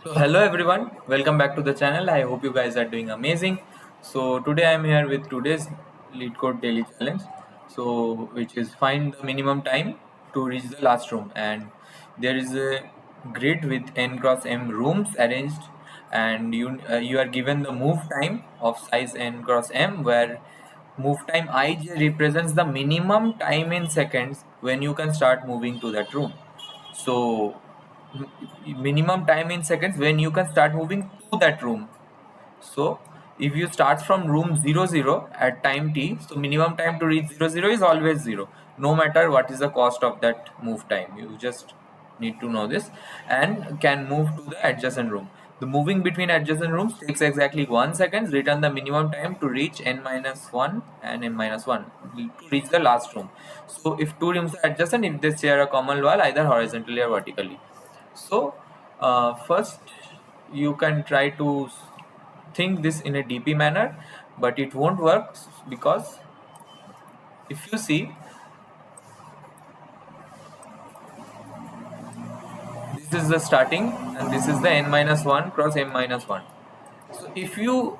So hello everyone, welcome back to the channel. I hope you guys are doing amazing. So today I'm here with today's Leetcode daily challenge. So which is find the minimum time to reach the last room, and there is a grid with n cross m rooms arranged, and you are given the move time of size n cross m, where move time ij represents the minimum time in seconds when you can start moving to that room. So minimum time in seconds when you can start moving to that room. So if you start from room 00 at time t, so minimum time to reach 00 is always 0, no matter what is the cost of that move time. You just need to know this and can move to the adjacent room. The moving between adjacent rooms takes exactly 1 second. Return the minimum time to reach n minus 1 and n minus 1 to reach the last room. So if two rooms are adjacent, if they share a common wall either horizontally or vertically. So first you can try to think this in a DP manner, but it won't work because if you see, this is the starting and this is the n minus 1 cross m minus 1. So if you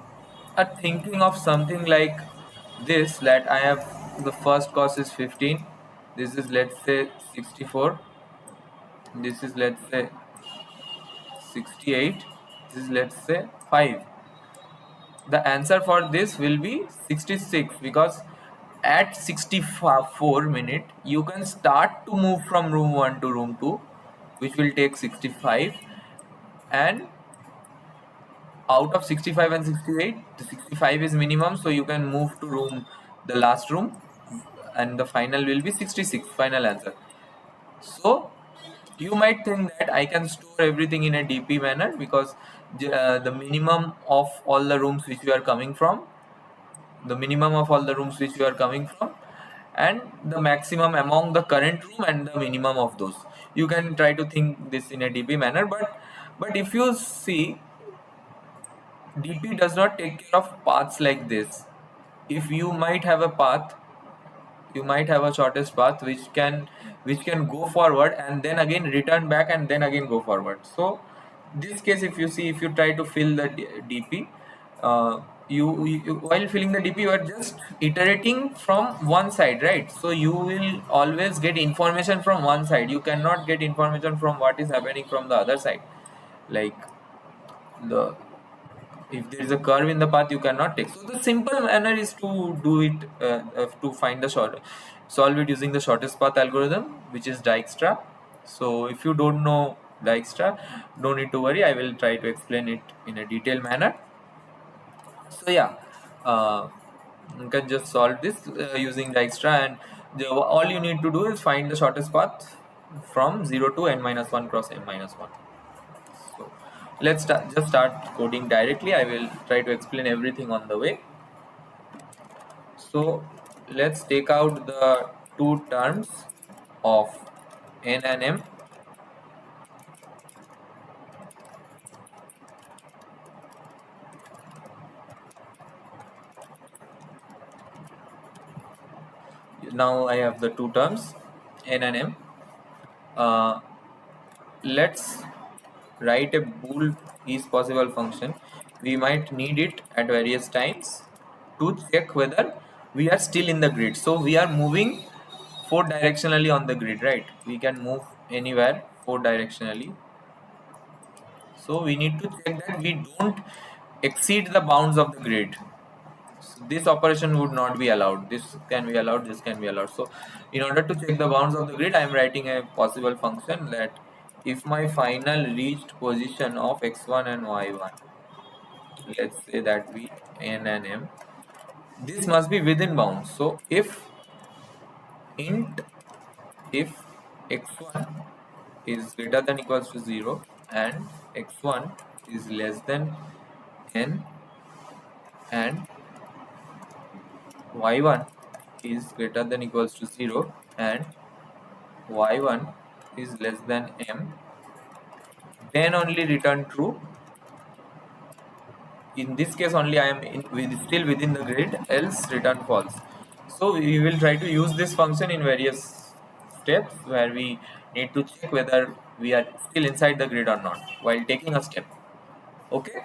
are thinking of something like this, that I have the first cost is 15, this is let's say 64, this is let's say 68, this is let's say 5. The answer for this will be 66, because at 64 minute you can start to move from room 1 to room 2, which will take 65, and out of 65 and 68, the 65 is minimum, so you can move to the last room, and the final will be 66, final answer. So you might think that I can store everything in a DP manner, because the minimum of all the rooms which you are coming from, and the maximum among the current room and the minimum of those. You can try to think this in a DP manner, but if you see, DP does not take care of paths like this. If you might have a path, you might have a shortest path which can go forward and then again return back and then again go forward. So this case, if you see, if you try to fill the DP, while filling the DP, you are just iterating from one side, right? So you will always get information from one side. You cannot get information from what is happening from the other side. Like the if there is a curve in the path, you cannot take. So the simple manner is to do it, to find the solve it using the shortest path algorithm, which is Djikstra. So if you don't know Djikstra, don't need to worry, I will try to explain it in a detailed manner. So yeah, you can just solve this using Djikstra, and all you need to do is find the shortest path from 0 to n minus 1 cross m minus 1. So let's just start coding directly. I will try to explain everything on the way. So let's take out the two terms of n and m. Now I have the two terms n and m. Let's write a bool is possible function. We might need it at various times to check whether we are still in the grid. So we are moving 4 directionally on the grid, right? We can move anywhere 4 directionally. So we need to check that we don't exceed the bounds of the grid. So this operation would not be allowed. This can be allowed, this can be allowed. So in order to check the bounds of the grid, I am writing a possible function that if my final reached position of x1 and y1, let's say that be n and m, this must be within bounds. So if x1 is greater than equals to 0 and x1 is less than n and y1 is greater than equals to 0 and y1 is less than m, then only return true. In this case only I am still within the grid, else return false. So we will try to use this function in various steps, where we need to check whether we are still inside the grid or not while taking a step. Okay.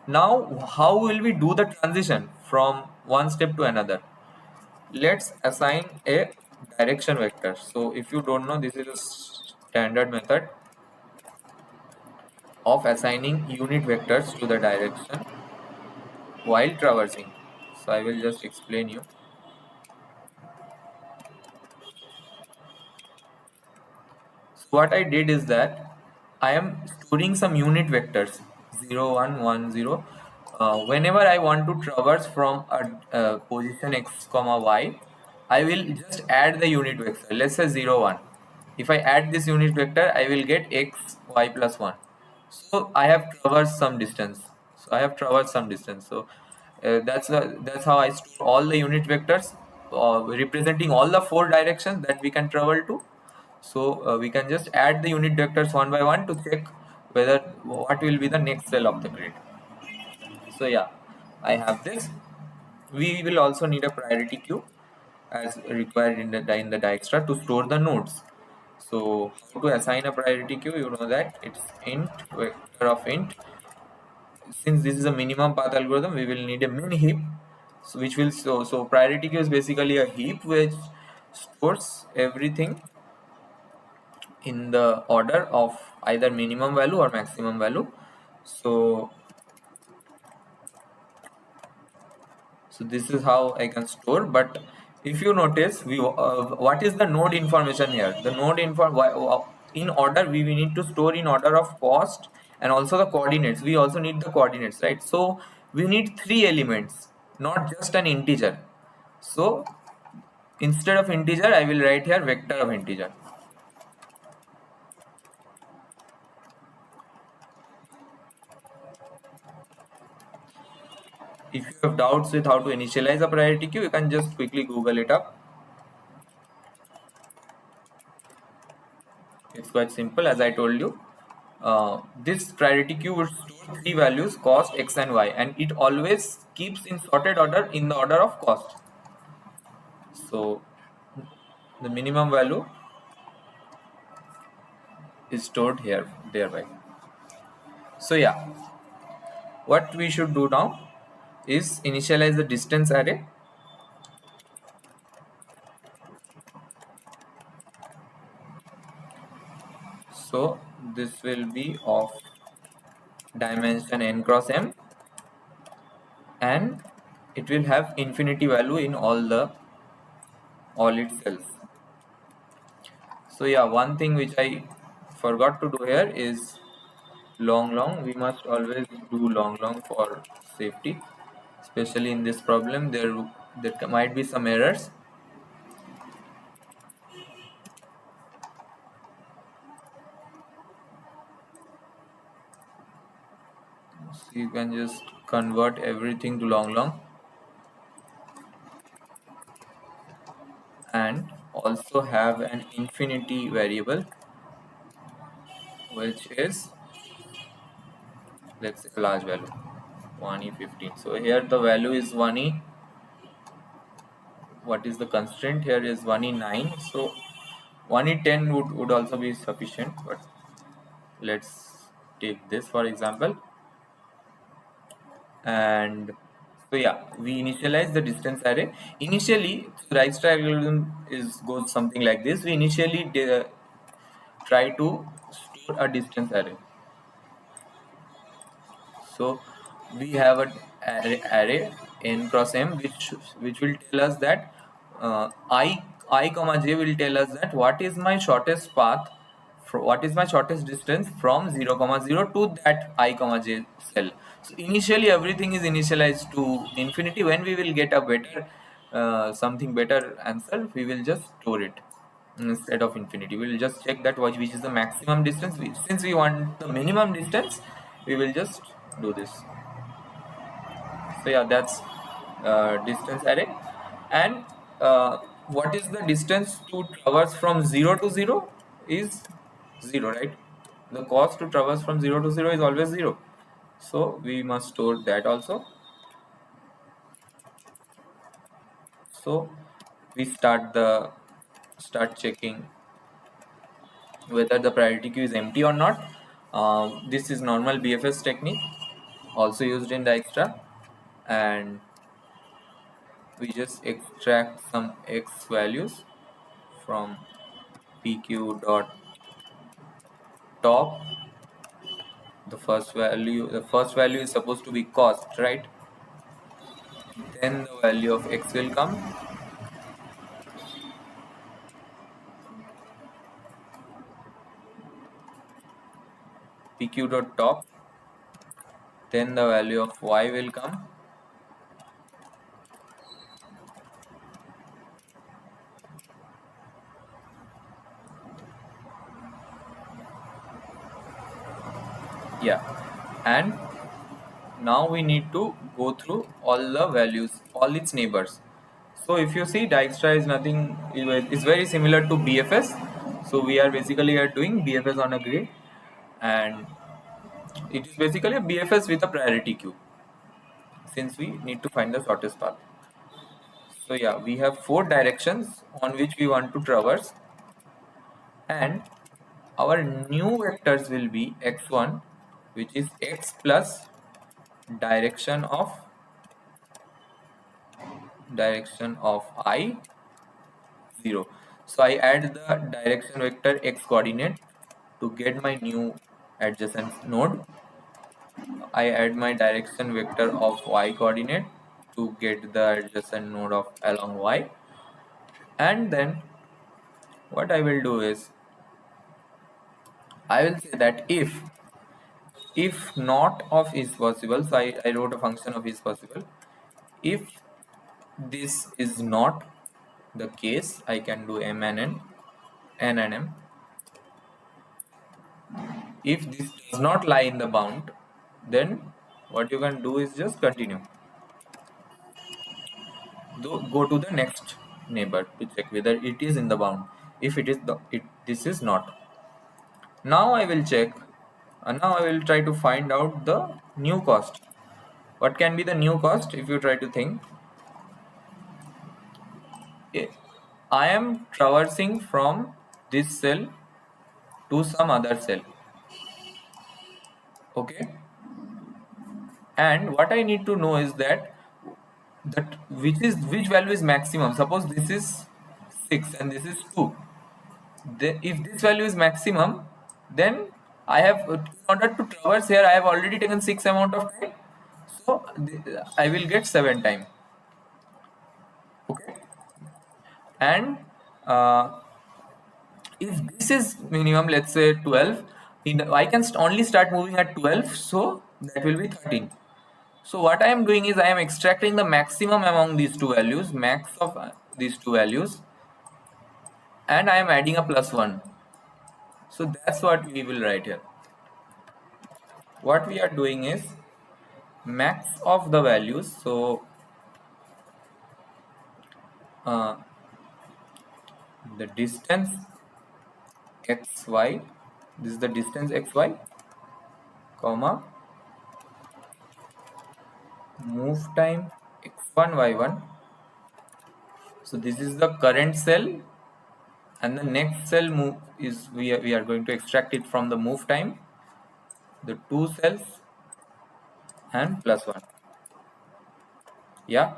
Now, how will we do the transition from one step to another? Let's assign a direction vector. So if you don't know, this is a standard method of assigning unit vectors to the direction while traversing. So I will just explain you. So what I did is that I am storing some unit vectors 0, 1, 1, 0. Whenever I want to traverse from a position x comma y, I will just add the unit vector. Let's say 0, 1. If I add this unit vector, I will get x, y plus 1. So I have traversed some distance. So that's how I store all the unit vectors representing all the 4 directions that we can travel to. So we can just add the unit vectors one by one to check whether what will be the next cell of the grid. So yeah, I have this. We will also need a priority queue as required in the Djikstra to store the nodes. So how to assign a priority queue? You know that it's int vector of int. Since this is a minimum path algorithm, we will need a min heap, so priority queue is basically a heap which stores everything in the order of either minimum value or maximum value. So so this is how I can store. But if you notice, we what is the node information here? The node info in order, we need to store in order of cost and also the coordinates. We also need the coordinates, right? So we need 3 elements, not just an integer. So instead of integer, I will write here vector of integer. If you have doubts with how to initialize a priority queue, you can just quickly Google it up. It's quite simple, as I told you. This priority queue would store 3 values, cost, x and y, and it always keeps in sorted order in the order of cost. So the minimum value is stored here thereby. So yeah, what we should do now is initialize the distance array. So this will be of dimension n cross m, and it will have infinity value in all its cells. So yeah, one thing which I forgot to do here is long. We must always do long for safety, especially in this problem. There might be some errors. So you can just convert everything to long and also have an infinity variable, which is, let's say, a large value 1e15. So here the value is 1e. What is the constraint here is 1e9. So 1e10 would also be sufficient, but let's take this for example. And so yeah, we initialize the distance array. Initially, the Djikstra algorithm goes something like this. We initially try to store a distance array. So we have an array n cross m, which will tell us that I comma j will tell us that what is my shortest path, what is my shortest distance from 0 comma 0 to that I comma j cell. So initially everything is initialized to infinity. When we will get a better something better answer, we will just store it instead of infinity. We will just check that which is the maximum distance. Since we want the minimum distance, we will just do this. So yeah, that's distance array. And what is the distance to traverse from 0 to 0 is 0, right? The cost to traverse from 0 to 0 is always 0. So we must store that also. So we start checking whether the priority queue is empty or not. This is normal BFS technique, also used in Djikstra, and we just extract some x values from pq dot top. The first value is supposed to be cost, right? Then the value of x will come, pq dot top. Then the value of y will come, yeah. And now we need to go through all the values, all its neighbors. So if you see, Dijkstra is nothing, is very similar to BFS. So we are basically doing BFS on a grid, and it is basically a BFS with a priority queue, since we need to find the shortest path. So yeah, we have 4 directions on which we want to traverse, and our new vectors will be x1, which is x plus direction of I 0. So I add the direction vector x coordinate to get my new adjacent node. I add my direction vector of y coordinate to get the adjacent node of along y. And then what I will do is, I will say that if not of is possible, so I wrote a function of is possible. If this is not the case, I can do m and n and m. If this does not lie in the bound, then what you can do is just continue. Go to the next neighbor to check whether it is in the bound. If it is this is not. Now I will check, and now I will try to find out the new cost. What can be the new cost? If you try to think, I am traversing from this cell to some other cell, okay? And what I need to know is that which value is maximum. Suppose this is 6 and this is 2. If this value is maximum, then I have, in order to traverse here, I have already taken 6 amount of time, so I will get 7 time, okay? And if this is minimum, let's say 12, I can only start moving at 12, so that will be 13. So what I am doing is I am extracting the maximum among these two values, max of these two values, and I am adding a +1. So that's what we will write here. What we are doing is max of the values. So the distance xy, this is the distance xy, comma, move time x1 y1. So this is the current cell, and the next cell move is we are going to extract it from the move time, the 2 cells, and +1. Yeah.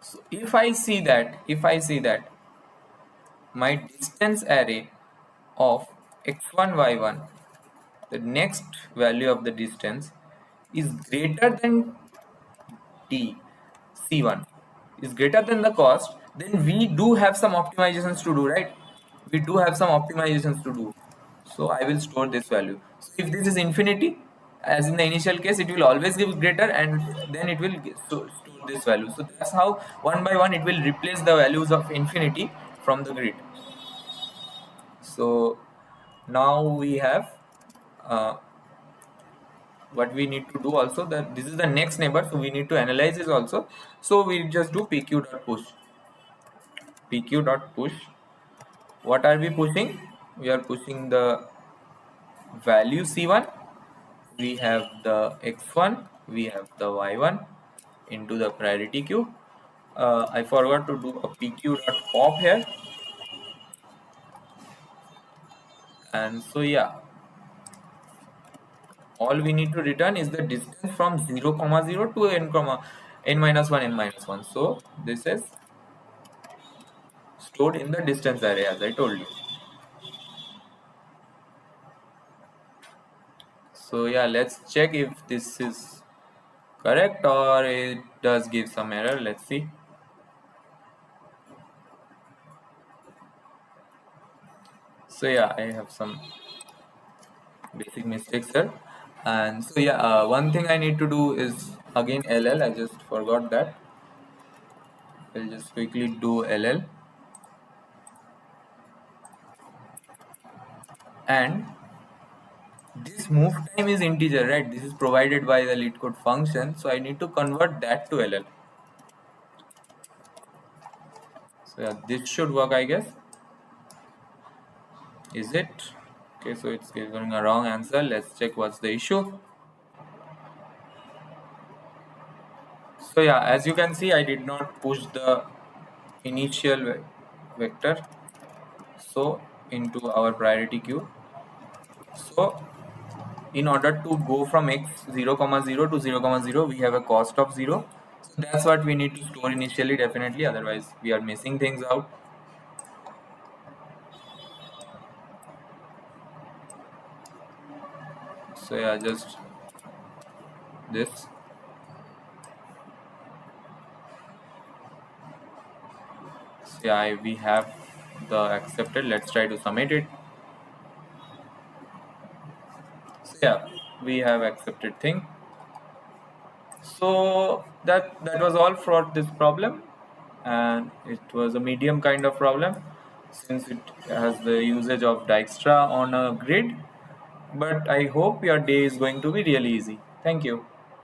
So if I see that my distance array of x1 y1, the next value of the distance is greater than t, c1 is greater than the cost, then we do have some optimizations to do, right? We do have some optimizations to do. So I will store this value. So if this is infinity, as in the initial case, it will always give greater, and then it will store this value. So that's how one by one it will replace the values of infinity from the grid. So now we have what we need to do also, that this is the next neighbor, so we need to analyze this also. So we just do pq.push. What are we pushing? We are pushing the value c1, we have the x1, we have the y1 into the priority queue. I forgot to do a pq.pop here. And so yeah, all we need to return is the distance from 0 comma 0 to n comma n minus 1 n minus 1. So this is stored in the distance array, as I told you. So yeah, let's check if this is correct or it does give some error. Let's see. So yeah, I have some basic mistakes here. And so yeah, one thing I need to do is again ll. I just forgot that. I'll just quickly do ll, and this move time is integer, right? This is provided by the Leetcode function, so I need to convert that to ll. So yeah, this should work, I guess. Is it? Okay, so it's giving a wrong answer. Let's check what's the issue. So yeah, as you can see, I did not push the initial vector so into our priority queue. So in order to go from x 0 comma 0 to 0 comma 0, we have a cost of 0. So that's what we need to store initially, definitely, otherwise we are missing things out. So yeah, just this. So yeah, we have the accepted. Let's try to submit it. So yeah, we have accepted thing. So that was all for this problem, and it was a medium kind of problem since it has the usage of Djikstra on a grid. But I hope your day is going to be really easy. Thank you.